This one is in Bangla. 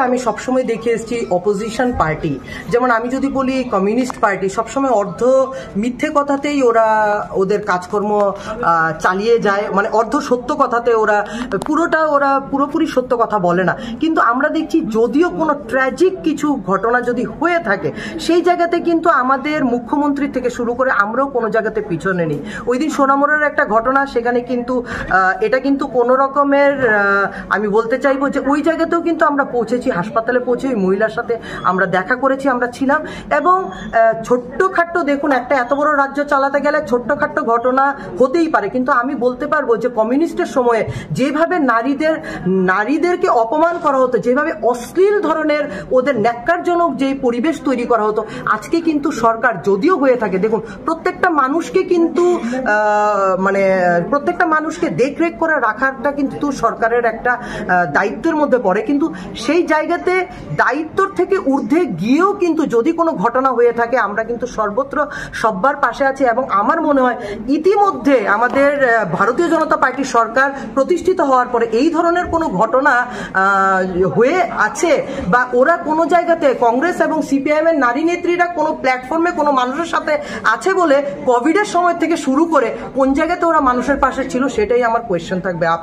আমি সবসময় দেখে এসেছি অপোজিশন পার্টি, যেমন আমি যদি বলি কমিউনিস্ট পার্টি সবসময় অর্ধ মিথ্যে কথাতেই ওরা ওদের কাজকর্ম চালিয়ে যায়, মানে অর্ধ সত্য কথাতে ওরা পুরোপুরি সত্য কথা বলে না। কিন্তু আমরা দেখছি যদিও কোনো ট্র্যাজিক কিছু ঘটনা যদি হয়ে থাকে সেই জায়গাতে কিন্তু আমাদের মুখ্যমন্ত্রী থেকে শুরু করে আমরাও কোনো জায়গাতে পিছনে নেই। ওই দিন সোনামুড়ার একটা ঘটনা, সেখানে কিন্তু এটা কিন্তু কোনো রকমের আমি বলতে চাইবো যে ওই জায়গাতেও কিন্তু আমরা পৌঁছেছি, হাসপাতালে পৌঁছে ওই মহিলার সাথে আমরা দেখা করেছি, আমরা ছিলাম। এবং ছোট্টখাট্টো দেখুন, একটা এত বড় রাজ্য চালাতে গেলে ছোট্টখাট্টো ঘটনা হতেই পারে, কিন্তু আমি বলতে পারবো যে কমিউনিস্টের সময়ে যেভাবে নারীদেরকে অপমান করা হতো, যেভাবে অশ্লীল ধরনের ওদের ন্যাক্কারজনক যে পরিবেশ তৈরি করা হতো, আজকে কিন্তু সরকার যদিও হয়ে থাকে, দেখুন প্রত্যেকটা মানুষকে কিন্তু প্রত্যেকটা মানুষকে দেখরেখ করে রাখাটা কিন্তু সরকারের একটা দায়িত্বের মধ্যে পড়ে। কিন্তু সেই জায়গাতে দায়িত্বর থেকে ঊর্ধ্বে গিয়েও কিন্তু যদি কোনো ঘটনা হয়ে থাকে আমরা কিন্তু সর্বত্র সব্বার পাশে আছি। এবং আমার মনে হয় ইতিমধ্যে আমাদের ভারতীয় জনতা পার্টির সরকার প্রতিষ্ঠিত হওয়ার পরে এই ধরনের কোনো ঘটনা হয়ে আছে বা ওরা কোনো জায়গাতে কংগ্রেস এবং সিপিআইএম এর নারী নেত্রীরা কোনো প্ল্যাটফর্মে কোনো মানুষের সাথে আছে বলে কোভিডের সময় থেকে শুরু করে কোন জায়গাতে ওরা মানুষের পাশে ছিল সেটাই আমার কোয়েশ্চেন থাকবে।